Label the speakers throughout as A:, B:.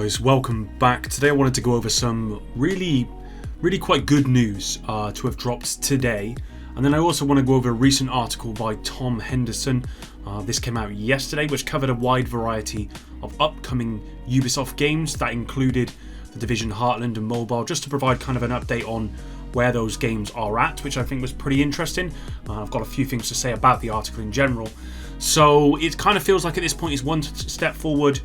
A: guys, welcome back. Today I wanted to go over some really quite good news to have dropped today, and then I also want to go over a recent article by Tom Henderson. This came out yesterday, which covered a wide variety of upcoming Ubisoft games that included The Division, Heartland and Mobile, just to provide kind of an update on where those games are at, which I think was pretty interesting. I've got a few things to say about the article in general. So it kind of feels like at this point it's one step forward,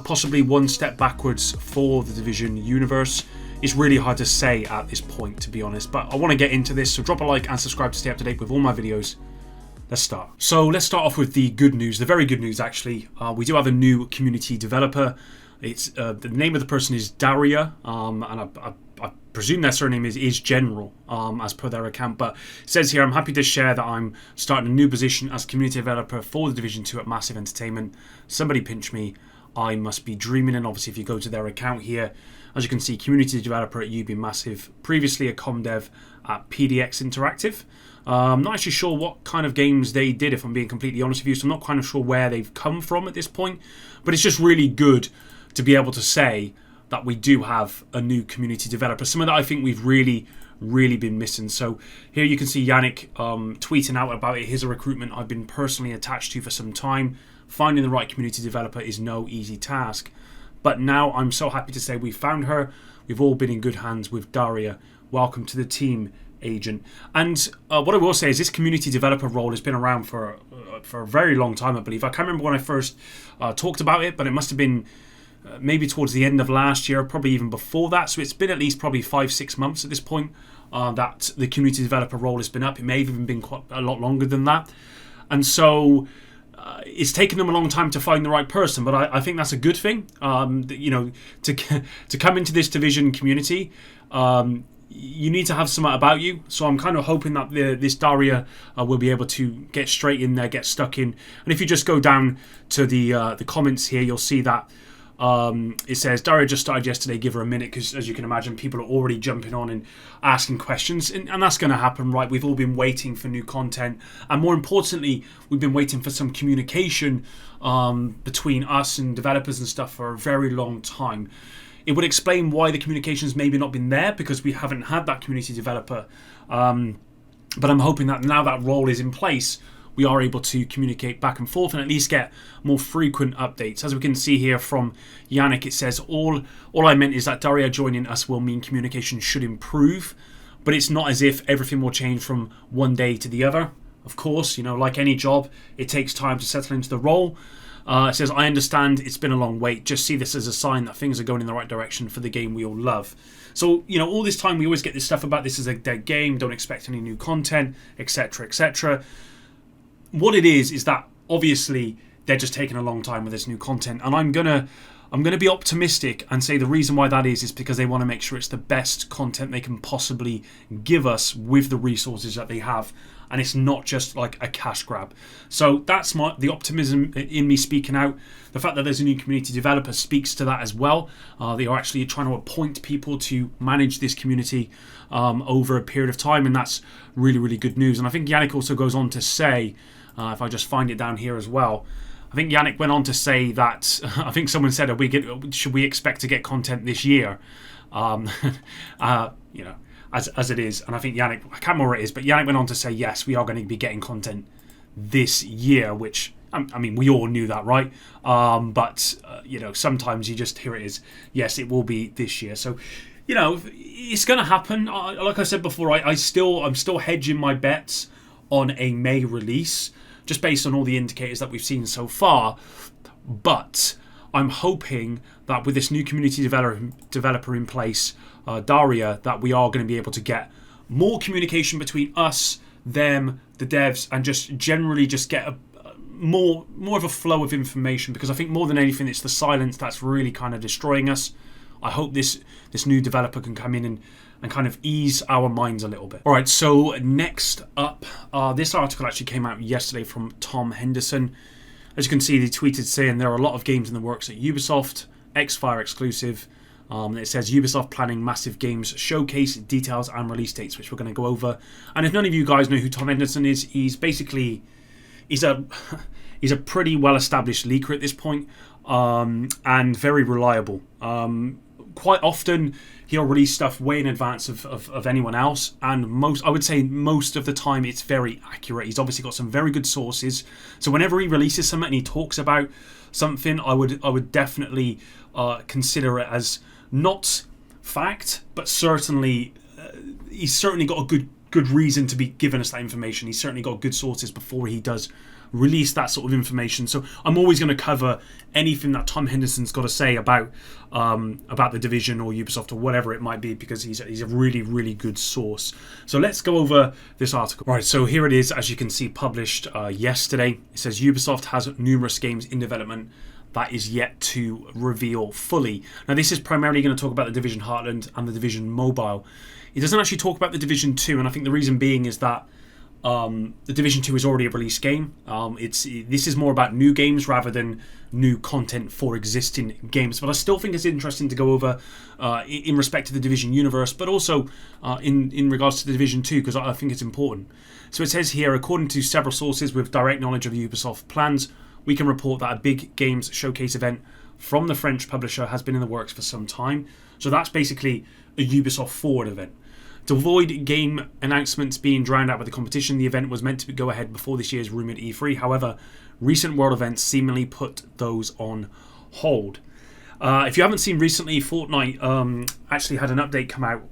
A: possibly one step backwards for the Division universe. It's really hard to say at this point, to be honest, but I want to get into this, so drop a like and subscribe to stay up to date with all my videos. Let's start. So let's start off with the good news, the very good news actually. We do have a new community developer. It's the name of the person is Daria, and I presume their surname is General, as per their account, but it says here, I'm happy to share that I'm starting a new position as community developer for the Division 2 at Massive Entertainment. Somebody pinch me, I must be dreaming. And obviously if you go to their account here, as you can see, community developer at UB Massive, previously a comm dev at PDX Interactive. I'm not actually sure what kind of games they did, if I'm being completely honest with you, so I'm not kind of sure where they've come from at this point, but it's just really good to be able to say that we do have a new community developer, something that I think we've really been missing. So here you can see Yannick tweeting out about it. Here's a recruitment I've been personally attached to for some time. Finding the right community developer is no easy task, but now I'm so happy to say we found her. We've all been in good hands with Daria. Welcome to the team, agent. And what I will say is this community developer role has been around for a very long time, I believe. I can't remember when I first talked about it, but it must have been maybe towards the end of last year, probably even before that. So it's been at least probably 5-6 months at this point that the community developer role has been up. It may have even been quite a lot longer than that. And so it's taken them a long time to find the right person, but I think that's a good thing. To come into this Division community, you need to have something about you. So I'm kind of hoping that this Daria will be able to get straight in there, get stuck in. And if you just go down to the comments here, you'll see that it says Daria just started yesterday, give her a minute, because as you can imagine, people are already jumping on and asking questions, and that's going to happen, right? We've all been waiting for new content, and more importantly, we've been waiting for some communication between us and developers and stuff for a very long time. It would explain why the communication's maybe not been there, because we haven't had that community developer, but I'm hoping that now that role is in place, we are able to communicate back and forth and at least get more frequent updates. As we can see here from Yannick, it says, all I meant is that Daria joining us will mean communication should improve, but it's not as if everything will change from one day to the other. Of course, like any job, it takes time to settle into the role. It says, I understand it's been a long wait. Just see this as a sign that things are going in the right direction for the game we all love. So, all this time we always get this stuff about this is a dead game, don't expect any new content, etc., etc. What it is that obviously they're just taking a long time with this new content, and I'm gonna be optimistic and say the reason why that is because they want to make sure it's the best content they can possibly give us with the resources that they have, and it's not just like a cash grab. So that's the optimism in me speaking out. The fact that there's a new community developer speaks to that as well. They are actually trying to appoint people to manage this community over a period of time, and that's really good news. And I think Yannick also goes on to say, if I just find it down here as well, I think Yannick went on to say that I think someone said, should we expect to get content this year? As it is, and I think Yannick, I can't remember where it is, but Yannick went on to say, yes, we are going to be getting content this year, which, I mean, we all knew that, right? But sometimes you just hear it as, yes, it will be this year. So, it's going to happen. Like I said before, I'm still hedging my bets on a May release, just based on all the indicators that we've seen so far. But I'm hoping that with this new community developer in place, Daria, that we are going to be able to get more communication between us, them, the devs, and just generally just get a more of a flow of information, because I think more than anything it's the silence that's really kind of destroying us. I hope this new developer can come in and kind of ease our minds a little bit. All right, so next up, this article actually came out yesterday from Tom Henderson. As you can see, he tweeted saying there are a lot of games in the works at Ubisoft, Xfire exclusive. It says Ubisoft planning massive games showcase details and release dates, which we're going to go over. And if none of you guys know who Tom Henderson is, he's a He's a pretty well-established leaker at this point, and very reliable. Quite often he'll release stuff way in advance of anyone else, and I would say most of the time it's very accurate. He's obviously got some very good sources, so whenever he releases something and he talks about something, I would definitely consider it as not fact, but certainly he's certainly got a good reason to be giving us that information. He's certainly got good sources before he does release that sort of information. So I'm always going to cover anything that Tom Henderson's got to say about the Division or Ubisoft or whatever it might be, because he's a really, really good source. So let's go over this article. Right, so here it is, as you can see, published yesterday. It says Ubisoft has numerous games in development that is yet to reveal fully. Now, this is primarily going to talk about the Division Heartland and the Division Mobile. It doesn't actually talk about the Division 2, and I think the reason being is that the Division 2 is already a released game. This is more about new games rather than new content for existing games. But I still think it's interesting to go over in respect to the Division universe, but also in regards to the Division 2, because I think it's important. So it says here, according to several sources with direct knowledge of Ubisoft plans, we can report that a big games showcase event from the French publisher has been in the works for some time. So that's basically a Ubisoft Forward event. To avoid game announcements being drowned out by the competition, the event was meant to go ahead before this year's rumoured E3. However, recent world events seemingly put those on hold. If you haven't seen recently, Fortnite actually had an update come out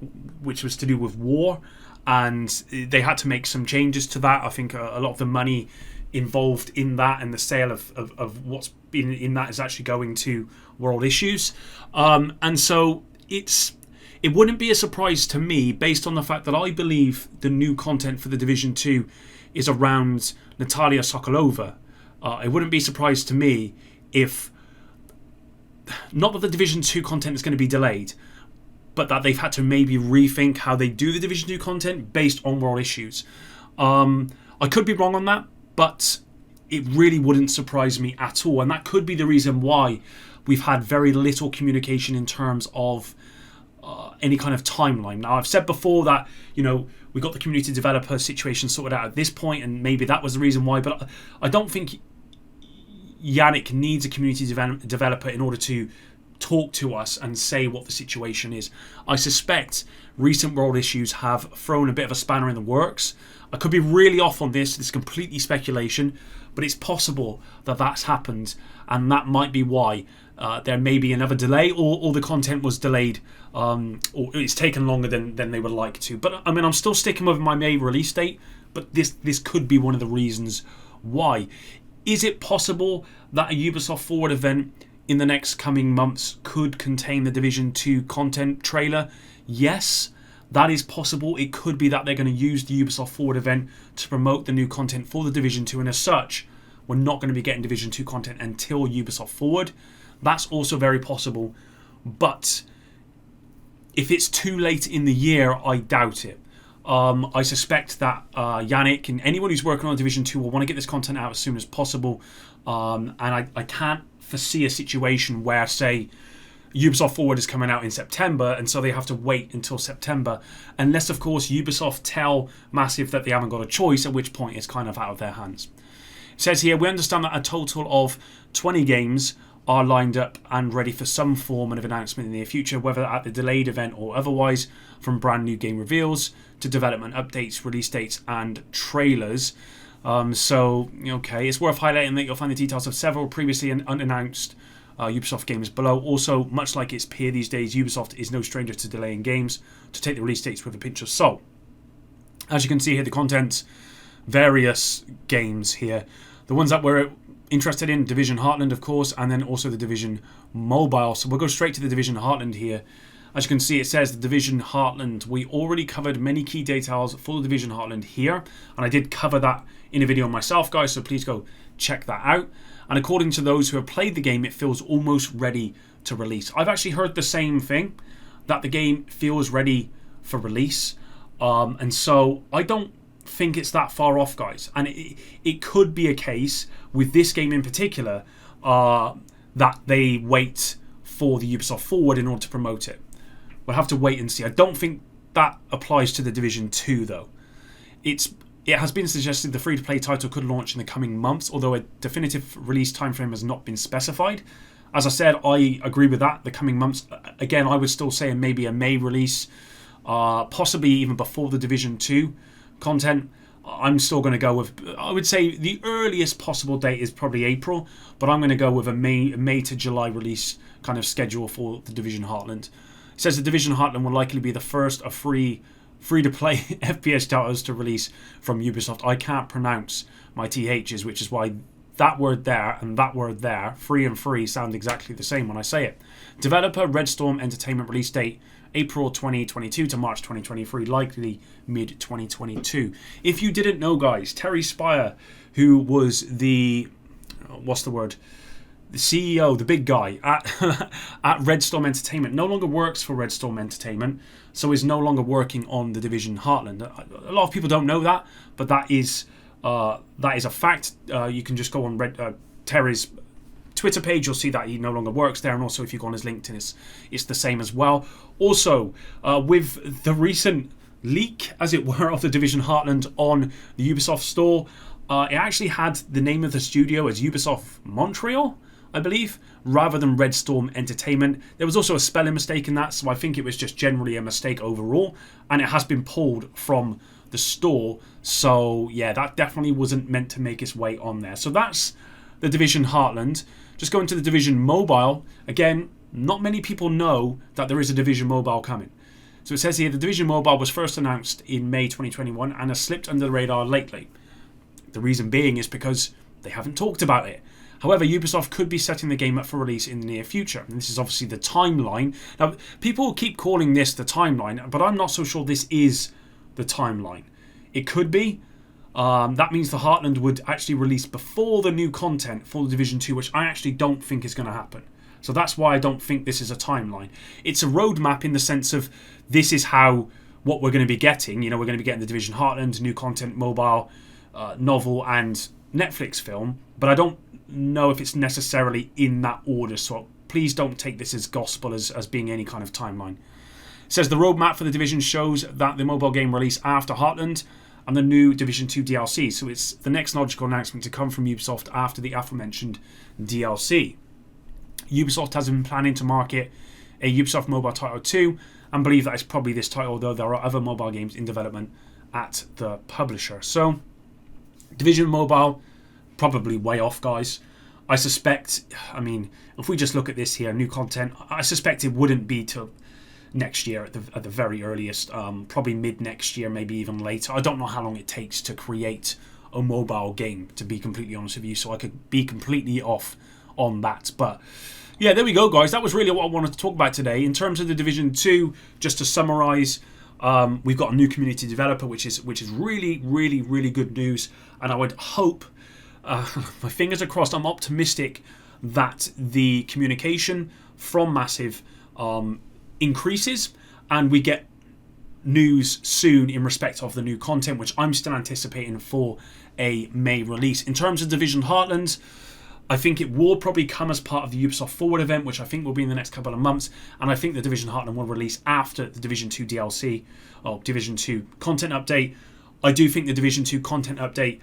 A: which was to do with war, and they had to make some changes to that. I think a lot of the money involved in that and the sale of what's been in that is actually going to world issues. And so it wouldn't be a surprise to me, based on the fact that I believe the new content for the Division 2 is around Natalia Sokolova. It wouldn't be a surprise to me if, not that the Division 2 content is going to be delayed, but that they've had to maybe rethink how they do the Division 2 content based on world issues. I could be wrong on that, but it really wouldn't surprise me at all. And that could be the reason why we've had very little communication in terms of any kind of timeline. Now, I've said before that, we got the community developer situation sorted out at this point, and maybe that was the reason why, but I don't think Yannick needs a community developer in order to talk to us and say what the situation is. I suspect recent world issues have thrown a bit of a spanner in the works. I could be really off on this. This is completely speculation, but it's possible that that's happened, and that might be why there may be another delay, or the content was delayed, or it's taken longer than they would like to. But I mean, I'm still sticking with my May release date, but this could be one of the reasons why. Is it possible that a Ubisoft Forward event in the next coming months could contain the Division 2 content trailer? Yes, that is possible. It could be that they're going to use the Ubisoft Forward event to promote the new content for the Division 2, and as such, we're not going to be getting Division 2 content until Ubisoft Forward. That's also very possible, but if it's too late in the year, I doubt it. I suspect that Yannick and anyone who's working on Division 2 will want to get this content out as soon as possible, and I can't foresee a situation where, say, Ubisoft Forward is coming out in September, and so they have to wait until September, unless, of course, Ubisoft tell Massive that they haven't got a choice, at which point it's kind of out of their hands. It says here, we understand that a total of 20 games are lined up and ready for some form of announcement in the near future, whether at the delayed event or otherwise, from brand new game reveals to development updates, release dates, and trailers. Okay, it's worth highlighting that you'll find the details of several previously unannounced Ubisoft games below. Also, much like its peer these days, Ubisoft is no stranger to delaying games to take the release dates with a pinch of salt. As you can see here, the contents, various games here. The ones that we're interested in, Division Heartland, of course, and then also the Division Mobile. So we'll go straight to the Division Heartland here. As you can see, it says the Division Heartland. We already covered many key details for the Division Heartland here, and I did cover that in a video myself, guys, so please go check that out. And according to those who have played the game, it feels almost ready to release. I've actually heard the same thing, that the game feels ready for release, and so I don't think it's that far off, guys. And it could be a case with this game in particular that they wait for the Ubisoft Forward in order to promote it. We'll have to wait and see. I don't think that applies to the Division 2 though. It's It has been suggested the free-to-play title could launch in the coming months, although a definitive release timeframe has not been specified. As I said, I agree with that, the coming months. Again, I would still say maybe a May release, possibly even before the Division 2 content. I'm still going to go with, I would say the earliest possible date is probably April, but I'm going to go with a May to July release kind of schedule for the Division Heartland. It says the Division Heartland will likely be the first of free-to-play FPS titles to release from Ubisoft. I can't pronounce my THs, which is why that word there and that word there, free and free, sound exactly the same when I say it. Developer Red Storm Entertainment, release date April 2022 to March 2023, likely mid-2022. If you didn't know, guys, Terry Spire, who was the CEO, the big guy at Red Storm Entertainment, no longer works for Red Storm Entertainment, so is no longer working on the Division Heartland. A lot of people don't know that, but that is a fact. You can just go on Terry's Twitter page, you'll see that he no longer works there, and also if you go on his LinkedIn, it's the same as well. Also, with the recent leak, as it were, of the Division Heartland on the Ubisoft store, it actually had the name of the studio as Ubisoft Montreal, I believe, rather than Red Storm Entertainment. There was also a spelling mistake in that, so I think it was just generally a mistake overall, and it has been pulled from the store. So yeah, that definitely wasn't meant to make its way on there. So that's the Division Heartland. Just going to the Division Mobile. Again, not many people know that there is a Division Mobile coming. So it says here, the Division Mobile was first announced in May 2021 and has slipped under the radar lately. The reason being is because they haven't talked about it. However, Ubisoft could be setting the game up for release in the near future. And this is obviously the timeline. Now, people keep calling this the timeline, but I'm not so sure this is the timeline. It could be. That means the Heartland would actually release before the new content for the Division 2, which I actually don't think is going to happen. So that's why I don't think this is a timeline. It's a roadmap in the sense of this is what we're going to be getting. You know, we're going to be getting the Division Heartland, new content, mobile, novel, and Netflix film. But I don't know if it's necessarily in that order. So please don't take this as gospel as being any kind of timeline. It says the roadmap for the Division shows that the mobile game release after Heartland and the new Division 2 DLC. So it's the next logical announcement to come from Ubisoft after the aforementioned DLC. Ubisoft has been planning to market a Ubisoft mobile title too, and believe that it's probably this title, though there are other mobile games in development at the publisher. So, Division Mobile, probably way off, guys. I suspect, if we just look at this here, new content, I suspect it wouldn't be till next year at the very earliest, probably mid next year, maybe even later. I don't know how long it takes to create a mobile game, to be completely honest with you, so I could be completely off on that. But yeah, there we go, guys. That was really what I wanted to talk about today. In terms of the Division 2, just to summarise, we've got a new community developer, which is really, really, really good news. And I would hope, my fingers are crossed, I'm optimistic that the communication from Massive increases and we get news soon in respect of the new content, which I'm still anticipating for a May release. In terms of Division Heartland, I think it will probably come as part of the Ubisoft Forward event, which I think will be in the next couple of months, and I think the Division Heartland will release after the Division 2 DLC or Division 2 content update. I do think the Division 2 content update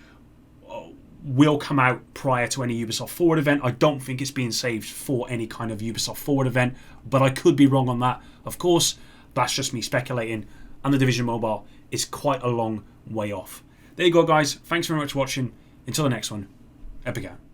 A: will come out prior to any Ubisoft Forward event. I don't think it's being saved for any kind of Ubisoft Forward event, but I could be wrong on that. Of course, that's just me speculating, and the Division Mobile is quite a long way off. There you go, guys. Thanks very much for watching. Until the next one, Epic out.